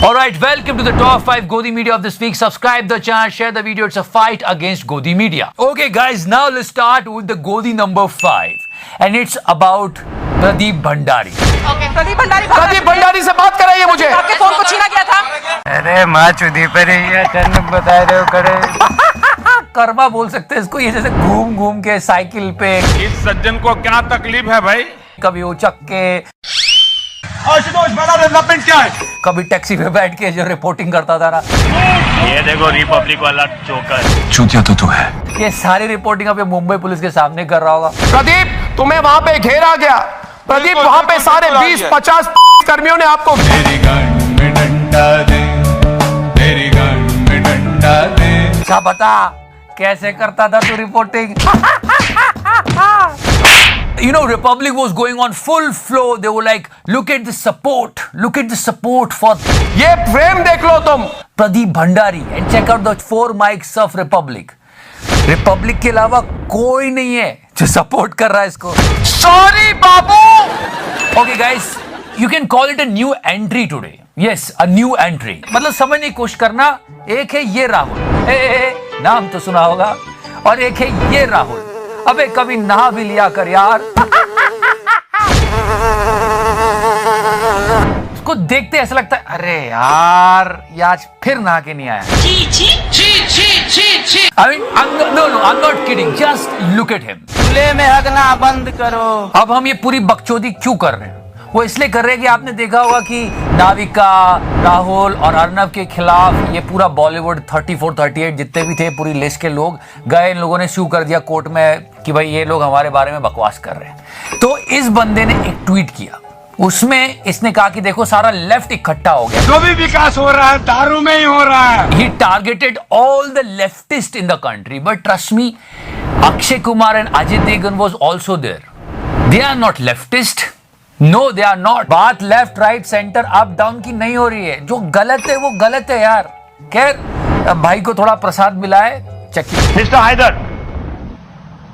Alright, welcome to the top 5 Godi Media of this week. Subscribe the channel, share the video. It's a fight against Godi Media. Okay guys, now let's start with the Godi number 5. And it's about Pradeep Bhandari. Okay, Pradeep Bhandari से बात कराइए मुझे। आपके phone को छीना गया था। अरे माँ चुदी पर ही है, टन बता रहे हो करे। कर्मा बोल सकते हैं इसको, ये जैसे घूम घूम के साइकिल पे। इस सज्जन को क्या तकलीफ है भाई? कभी उचक के, क्या है? कभी टैक्सी पे बैठ के जो रिपोर्टिंग करता था ना, ये देखो रिपब्लिक वाला चोकर। चूतिया तो तू है। ये सारी रिपोर्टिंग अब ये मुंबई पुलिस के सामने कर रहा होगा। प्रदीप तुम्हें वहाँ पे घेरा गया। प्रदीप वहाँ पे सारे 20-50 कर्मियों ने आपको मेरी गांड में डंडा दे, मेरी गांड में डंडा दे। अच्छा बता कैसे करता था तू reporting? You know, Republic was going on full flow. They were like, look at the support for ये फ्रेम देख लो तुम। Pradeep Bhandari and check out the 4 mics of Republic. Republic के अलावा कोई नहीं है जो सपोर्ट कर रहा है इसको। Sorry Babu. Okay guys, you can call it a new entry today. Yes, a new entry. मतलब समझने की कोशिश करना, एक है ये राहुल, नाम तो सुना होगा, और एक है ये राहुल। अबे कभी नहा भी लिया कर यार। उसको देखते ऐसा लगता है अरे यार ये आज फिर नहा के नहीं आया। I mean, I'm not kidding. Just look at him. खुले में हगना बंद करो। अब हम ये पूरी बकचोदी क्यों कर रहे हैं? वो इसलिए कर रहे हैं कि आपने देखा होगा कि नाविका, राहुल और अर्नब के खिलाफ ये पूरा बॉलीवुड 34-38 जितने भी थे पूरी लिस्ट के लोग गए, इन लोगों ने शू कर दिया कोर्ट में कि भाई ये लोग हमारे बारे में बकवास कर रहे हैं। तो इस बंदे ने एक ट्वीट किया, उसमें इसने कहा कि देखो सारा लेफ्ट इकट्ठा हो गया, जो भी विकास हो रहा है दारू में ही हो रहा है। He targeted all the leftists in the country, but trust me, Akshay Kumar and Ajay Devgn was also there. They are not leftist. No, they are not. बात left, right, centre, up, down की नहीं हो रही है। जो गलत है वो गलत है यार। खैर भाई को थोड़ा प्रसाद मिला है, चेक। मिस्टर हैदर,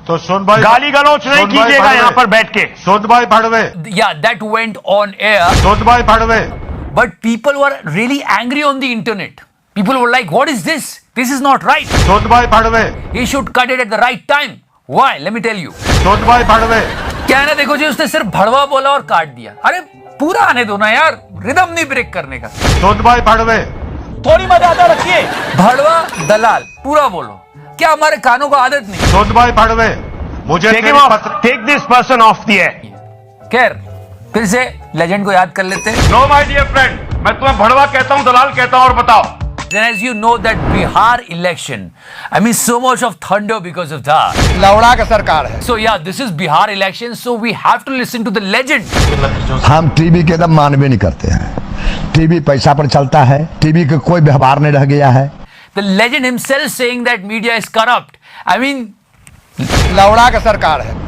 तो सुन भाई, गाली गलौच नहीं कीजिएगा यहाँ पर बैठ के। सुन भाई भड़वे, Yeah, that went on air. सुन भाई भड़वे। But people were really angry on the internet. People were like, what is this? This is not right. सुन भाई भड़वे, He should cut it at the right time. Why? Let me tell you. सुन भाई भड़वे। क्या है ना, देखो जी उसने सिर्फ भड़वा बोला और काट दिया। अरे पूरा आने दो ना यार, रिदम नहीं ब्रेक करने का। सुन भाई भड़वे, थोड़ी मर्यादा रखिए। भड़वा दलाल पूरा बोलो, क्या हमारे कानों को आदत नहीं? सुन भाई भड़वे, मुझे take this person off the air. खैर फिर से लेजेंड को याद कर लेते हैं। नो माय डियर फ्रेंड, मैं तुम्हें भड़वा कहता हूँ, दलाल कहता हूँ, और बताओ। Then as you know that Bihar election, I mean so much of thunder because of that. लौड़ा का सरकार है। So yeah, this is Bihar election, so we have to listen to the legend. हम टीवी के एकदम मानवे नहीं करते हैं। TV पैसा पर चलता है, टीवी का कोई व्यवहार नहीं रह गया है। The legend himself saying that media is corrupt. I mean, लौड़ा का सरकार है।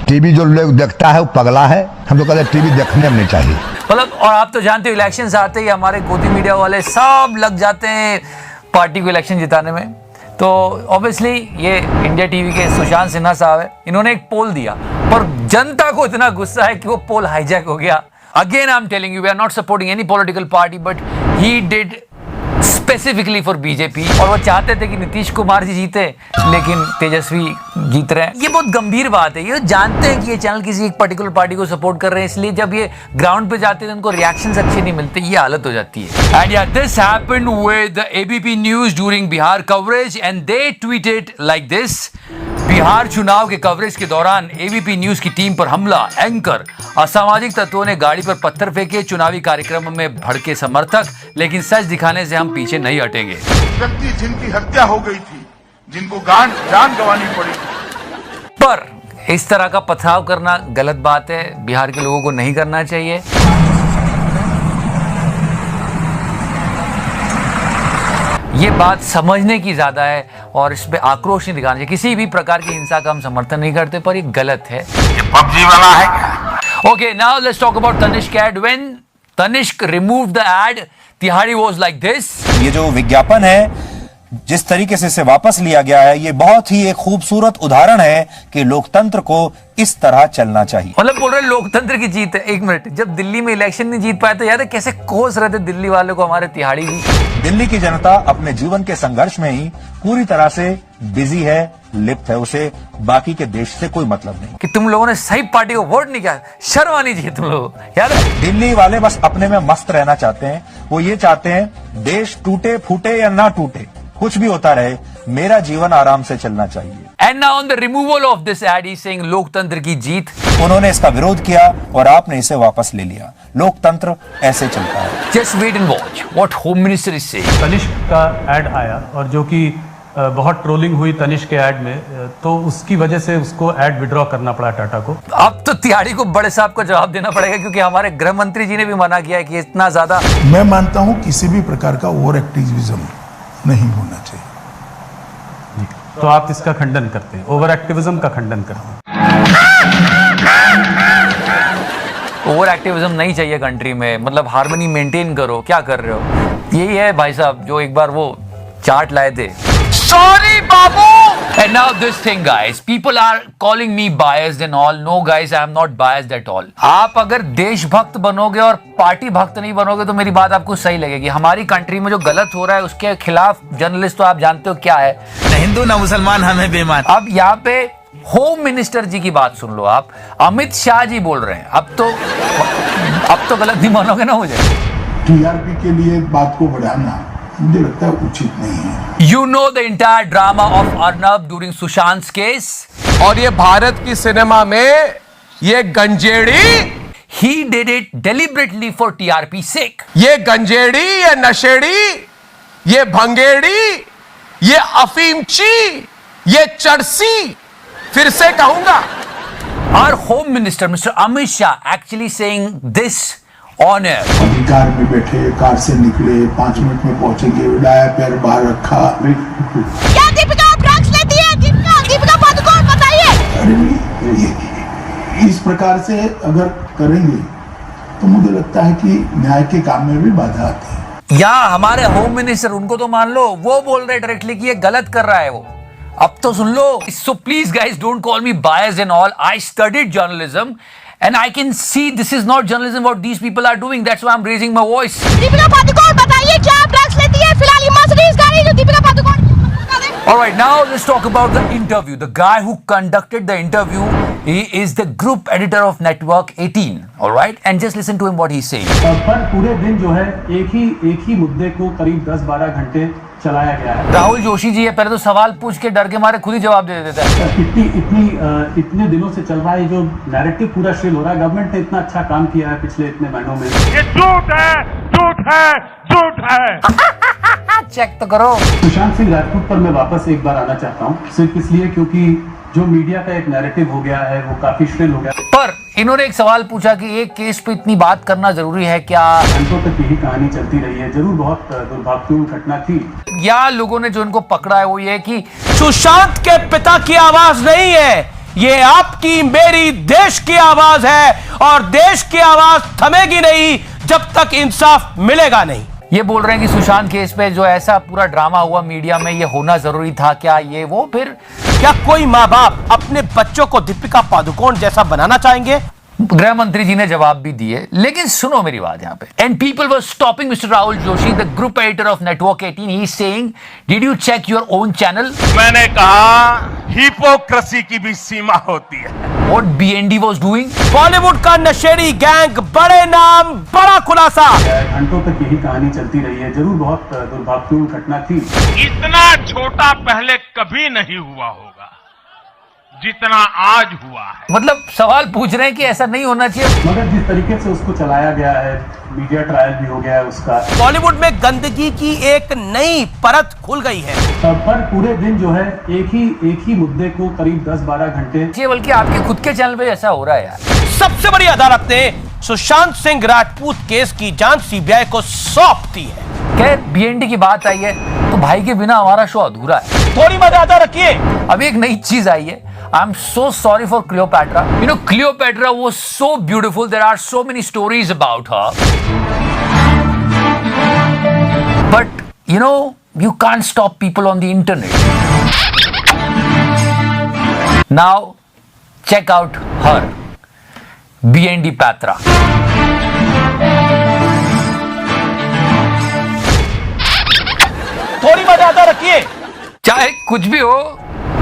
टीवी जो लोग देखता है वो पगला है। हम लोग कहते हैं टीवी देखने में नहीं चाहिए। मतलब और आप तो जानते हो इलेक्शंस आते ही हमारे गोदी मीडिया वाले सब लग जाते हैं पार्टी को इलेक्शन जिताने में। तो ऑब्वियसली ये इंडिया टीवी के सुशांत सिन्हा साहब है, इन्होंने एक पोल दिया पर जनता को इतना गुस्सा है कि वो पोल हाईजैक हो गया। Again I am telling you, we are not supporting any political party, but he did specifically for BJP. और वो चाहते थे कि नीतीश कुमार जी जीते, लेकिन तेजस्वी जीत रहे हैं। ये बहुत गंभीर बात है। ये जानते हैं कि ये चैनल किसी एक पर्टिकुलर पार्टी को सपोर्ट कर रहे हैं, इसलिए जब ये ग्राउंड पे जाते हैं उनको रिएक्शंस अच्छे नहीं मिलते, ये हालत हो जाती है। एंड या this happened with ABP news during Bihar coverage and they tweeted like this. Bihar चुनाव के कवरेज के दौरान एबीपी न्यूज की टीम पर हमला, एंकर असामाजिक तत्वों ने गाड़ी पर पत्थर फेंके, चुनावी कार्यक्रम में भड़के समर्थक, लेकिन सच दिखाने से हम पीछे नहीं हटेंगे। व्यक्ति जिनकी हत्या हो गई थी, जिनको जान गंवानी पड़ी, पर इस तरह का पथराव करना गलत बात है, बिहार के लोगों को नहीं करना चाहिए। ये बात समझने की ज्यादा है और इस पे आक्रोश नहीं दिखाना चाहिए। किसी भी प्रकार की हिंसा का हम समर्थन नहीं करते, पर ये गलत है। ये पबजी वाला है क्या? Okay, now let's talk about Tanishq ad. When Tanishq removed the ad, Tihari was like this. ये जो विज्ञापन है जिस तरीके से इसे वापस लिया गया है, ये बहुत ही एक खूबसूरत उदाहरण है कि लोकतंत्र को इस तरह चलना चाहिए। मतलब बोल रहे लोकतंत्र की जीत है। एक मिनट, जब दिल्ली में इलेक्शन नहीं जीत पाए तो यार कैसे कोस रहे थे दिल्ली वालों को हमारे तिहाड़ी भी। दिल्ली की जनता अपने जीवन के संघर्ष में ही पूरी तरह से बिजी है, लिप्त है, उसे बाकी के देश से कोई मतलब नहीं। कि तुम लोगों ने सही पार्टी को वोट नहीं किया, शर्म आनी चाहिए तुम लोगों को यार। दिल्ली वाले बस अपने में मस्त रहना चाहते हैं। वो ये चाहते हैं देश टूटे फूटे या ना टूटे, कुछ भी होता रहे, मेरा जीवन आराम से चलना चाहिए। And now on the removal of this ad he saying लोकतंत्र की जीत। उन्होंने इसका विरोध किया और आपने इसे वापस ले लिया। लोकतंत्र ऐसे चलता है। Just wait and watch what home minister is saying. Tanishq का ऐड आया और जो कि बहुत ट्रोलिंग हुई तनिष्क के ऐड में, तो उसकी वजह से उसको ऐड विड्रॉ करना पड़ा टाटा को। अब तो तिहाड़ी को बड़े साहब को जवाब देना पड़ेगा, क्योंकि हमारे गृह मंत्री जी ने भी मना किया है कि इतना ज्यादा। मैं मानता हूं किसी भी प्रकार का ओवर एक्टिविज्म नहीं होना चाहिए। तो आप इसका खंडन करते हैं, ओवर एक्टिविज्म का खंडन करते हैं। ओवर एक्टिविज्म नहीं चाहिए कंट्री में, मतलब हार्मनी मेंटेन करो। क्या कर रहे हो? यही है भाई साहब जो एक बार वो चार्ट लाए थे। Sorry Babu. And now this thing guys, people are calling me biased and all. No guys, I am not biased at all. आप अगर देशभक्त बनोगे और पार्टी भक्त नहीं बनोगे तो मेरी बात आपको सही लगेगी। हमारी कंट्री में जो गलत हो रहा है उसके खिलाफ जर्नलिस्ट तो आप जानते हो क्या है, न हिंदू न मुसलमान हमें बेईमान। अब यहाँ पे होम मिनिस्टर जी की बात सुन लो आप। अमित शाह जी बोल रहे हैं, अब तो गलत नहीं मानोगे ना मुझे। टीआरपी के लिए बात को बढ़ाना मुझे लगता है उचित नहीं है। You know the entire drama of Arnab during Sushant's case. और ये भारत की सिनेमा में ये गंजेड़ी, He did it deliberately for TRP sake. ये गंजेड़ी, ये नशेड़ी, ये भंगेड़ी, ये अफीमची, ये चरसी, फिर से कहूंगा। Our Home Minister, Mr. Amit Shah, actually saying this on air. Car में बैठे, कार से निकले, 5 मिनट में पहुंचेंगे, उड़ाया, पैर बाहर रखा। क्या दीपिका ड्रग्स लेती है? दीपिका पादुकोण बताइए। अरे इस प्रकार से अगर करेंगे तो मुझे लगता है कि न्याय के काम में भी बाधा आती है। या हमारे होम मिनिस्टर, उनको तो मान लो, वो बोल रहे डायरेक्टली कि ये गलत कर रहा है वो। अब तो सुन लो। So please guys don't call me biased and all. I studied journalism and I can see this is not journalism what these people are doing. That's why I'm raising my voice. Deepika Padukone बताइए क्या drugs लेती है? फिलहाल ये Mercedes गाड़ी जो Deepika Padukone. All right, now let's talk about the interview. The guy who conducted the interview, he is the group editor of Network 18. All right, and just listen to him what he's saying. पर पूरे दिन जो है एक ही मुद्दे को करीब 10-12 घंटे चलाया गया है। राहुल जोशी जी, ये पहले तो सवाल पूछ के डर के मारे खुद ही जवाब दे देता है। इतने दिनों से चल रहा है जो नैरेटिव पूरा शेल हो रहा है। गवर्नमेंट ने इतना अच्छा काम किया है पिछले इतने महीनों में। ये झूठ है, झूठ है, झूठ है। चेक तो करो। सुशांत सिंह राजपूत पर मैं वापस एक बार आना चाहता हूँ, सिर्फ इसलिए क्योंकि जो मीडिया का एक नैरेटिव हो गया है वो काफी श्रिल हो गया। पर इन्होंने एक सवाल पूछा कि एक केस पे इतनी बात करना जरूरी है क्या? घंटों तक यही कहानी चलती रही है। जरूर बहुत दुर्भाग्यपूर्ण घटना थी। या लोगों ने जो इनको पकड़ा है वो ये कि सुशांत के पिता की आवाज नहीं है, ये आपकी मेरी देश की आवाज है और देश की आवाज थमेगी नहीं जब तक इंसाफ मिलेगा नहीं। ये बोल रहे हैं कि सुशांत केस पे जो ऐसा पूरा ड्रामा हुआ मीडिया में, ये होना जरूरी था क्या? ये वो फिर क्या कोई माँ बाप अपने बच्चों को दीपिका पादुकोण जैसा बनाना चाहेंगे? गृह मंत्री जी ने जवाब भी दिए, लेकिन सुनो मेरी बात यहाँ पे। And people were stopping mister Rahul Joshi, the group editor of network 18. He is saying, did you check your own channel? मैंने कहा हिपोक्रेसी की भी सीमा होती है। What BND was doing? Bollywood का नशेड़ी गैंग, बड़े नाम, बड़ा खुलासा। घंटों तक यही कहानी चलती रही है। जरूर बहुत दुर्भाग्यपूर्ण घटना थी। इतना छोटा पहले कभी नहीं हुआ होगा जितना आज हुआ है। मतलब सवाल पूछ रहे हैं कि ऐसा नहीं होना चाहिए। मगर जिस तरीके से उसको चलाया गया है, मीडिया ट्रायल भी हो गया है उसका। बॉलीवुड में गंदगी की एक नई परत खुल गई है। पर पूरे दिन जो है एक ही मुद्दे को करीब 10-12 घंटे। बल्कि आपके खुद के चैनल पे ऐसा हो रहा है यार। सबसे बड़ी अदालत ने सुशांत सिंह राजपूत केस की जांच CBI को सौंप दी है। खैर BND की बात आई है तो भाई के बिना हमारा शो अधूरा है। थोड़ी मर्यादा रखिए। अब एक नई चीज आई है। I am so sorry for Cleopatra. You know, Cleopatra was so beautiful. There are so many stories about her. But, you know, you can't stop people on the internet. Now check out her, BND Patra. थोड़ी मर्यादा रखिए। चाहे कुछ भी हो,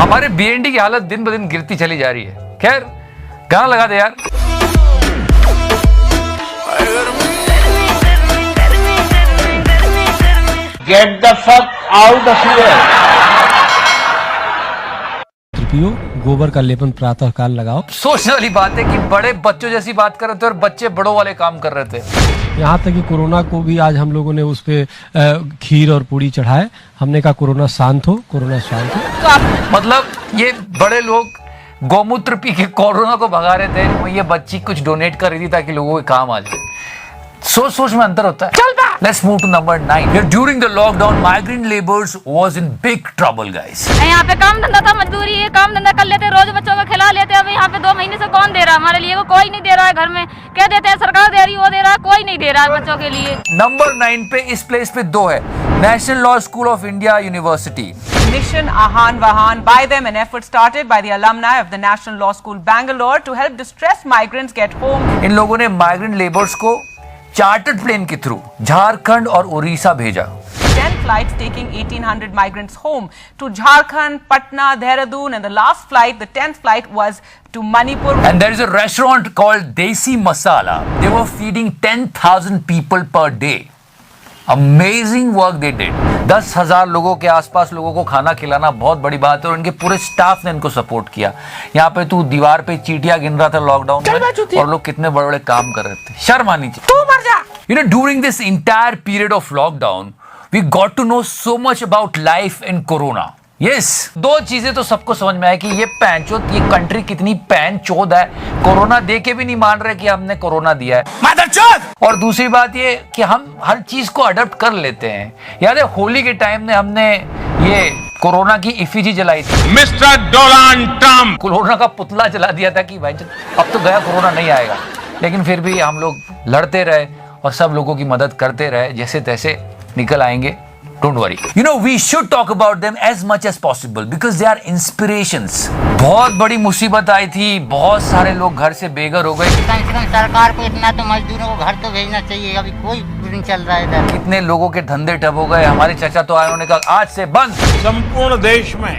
हमारे BND की हालत दिन ब दिन गिरती चली जा रही है। खैर, गाना लगा दे यार। Get the fuck out of here. गोबर का लेपन प्रातः काल लगाओ। सोचने वाली बात है कि बड़े बच्चों जैसी बात कर रहे थे और बच्चे बड़ों वाले काम कर रहे थे। यहाँ तक कि कोरोना को भी आज हम लोगों ने उस पे खीर और पूड़ी चढ़ाए। हमने कहा कोरोना शांत हो, कोरोना शांत हो। मतलब ये बड़े लोग गौमूत्र पी के कोरोना को भगा रहे थे, वो ये बच्ची कुछ डोनेट कर रही थी ताकि लोगों के काम आ जाए। सोच सोच में अंतर होता है। Let's move to number 9. During the lockdown, migrant laborers was in big trouble, guys. यहाँ पे काम धंधा था, मजदूरी है, काम धंधा कर लेते, रोज बच्चों को खिला लेते। अब यहाँ पे 2 महीने से कौन दे रहा है हमारे लिए? वो कोई नहीं दे रहा है। घर में कह देते हैं सरकार दे रही है, वो दे रहा है, कोई नहीं दे रहा है बच्चों के लिए। नंबर 9 पे इस प्लेस पे 2 है, national law school of India university. Mission Ahan Vahan, by them an effort started by the alumni of the National Law School Bangalore to help distressed migrants get home. इन लोगों ने migrant labours को chartered plane के through Jharkhand और उड़ीसा भेजा। 10 flights taking 1,800 migrants home to Jharkhand, Patna, Dehradun, and the last flight, the 10th flight, was to Manipur. And there is a restaurant called Desi Masala. They were feeding 10,000 people per day. Amazing work they did. 10,000 लोगों के आसपास लोगों को खाना खिलाना बहुत बड़ी बात है और उनके पूरे स्टाफ ने इनको सपोर्ट किया। यहाँ पे तू दीवार पे चीटियां गिन रहा था लॉकडाउन में और लोग कितने बड़े बड़े काम कर रहे थे। शर्म आनी चाहिए। तू मर जा। You know, during this entire period of lockdown, we got to know so much about life in Corona. Yes, 2 चीजें तो सबको समझ में आया कि ये पैंचोद, ये कंट्री कितनी पैंचोद है। कोरोना दे के भी नहीं मान रहे कि हमने कोरोना दिया है। मादरचोद। और दूसरी बात ये कि हम हर चीज को अडॉप्ट कर लेते हैं। याद है होली के टाइम में हमने ये कोरोना की इफिजी जलाई थी। मिस्टर डोनाल्ड ट्रंप कोरोना का पुतला जला दिया था कि भाई अब तो गया, कोरोना नहीं आएगा। लेकिन फिर भी हम लोग लड़ते रहे और सब लोगों की मदद करते रहे, जैसे तैसे निकल आएंगे। Don't worry. You know, we should talk about them as much as possible because they are inspirations. बहुत बड़ी मुसीबत आई थी, बहुत सारे लोग घर से बेघर हो गए। कम से कम सरकार को इतना तो मजदूरों को घर तो भेजना चाहिए। अभी कोई नहीं चल रहा है इधर। कितने लोगों के धंधे ठप हो गए। हमारे चाचा तो आए, उन्होंने कहा आज से बंद। संपूर्ण देश में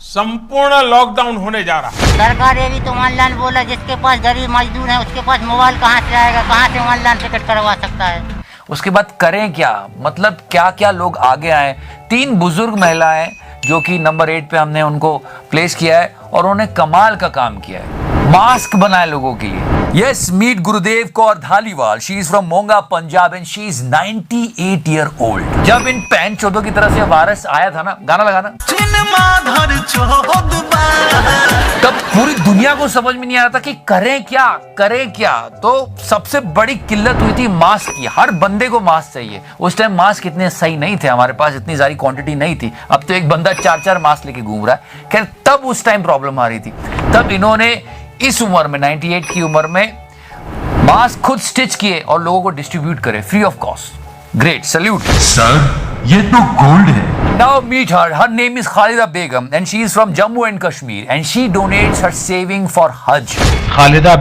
संपूर्ण लॉकडाउन होने जा रहा है। सरकार ये भी तो ऑनलाइन बोला, जिसके पास गरीब मजदूर है उसके पास मोबाइल कहाँ से आएगा, कहाँ से ऑनलाइन टिकट करवा सकता है। उसके बाद करें क्या, मतलब क्या क्या लोग आगे आए। 3 बुजुर्ग महिलाएं जो कि नंबर 8 पे हमने उनको प्लेस किया है और उन्होंने कमाल का काम किया है। मास्क बनाए लोगों के लिए। Yes, meet Gurudev Kaur Dhaliwal. She is from Monga, Punjab and she is 98 year old. जब इन पैंचोदों की तरफ से वायरस आया था ना, गाना लगाना, तब पूरी दुनिया को समझ में नहीं आ रहा था कि करें क्या। तो सबसे बड़ी किल्लत हुई थी मास्क की। हर बंदे को मास्क चाहिए। उस टाइम मास्क इतने सही नहीं थे, हमारे पास इतनी सारी क्वांटिटी नहीं थी। अब तो एक बंदा 4-4 मास्क लेके घूम रहा है। खैर, तब उस टाइम प्रॉब्लम आ रही थी। तब इन्होंने इस उम्र में, 98 की उम्र में, मास्क खुद स्टिच किए और लोगों को डिस्ट्रीब्यूट करे free of cost. Great, salute sir, ये तो गोल्ड है। Now meet her. Her name is Khalida Begum and she is from Jammu and Kashmir and she donates her saving for Hajj. Khaleda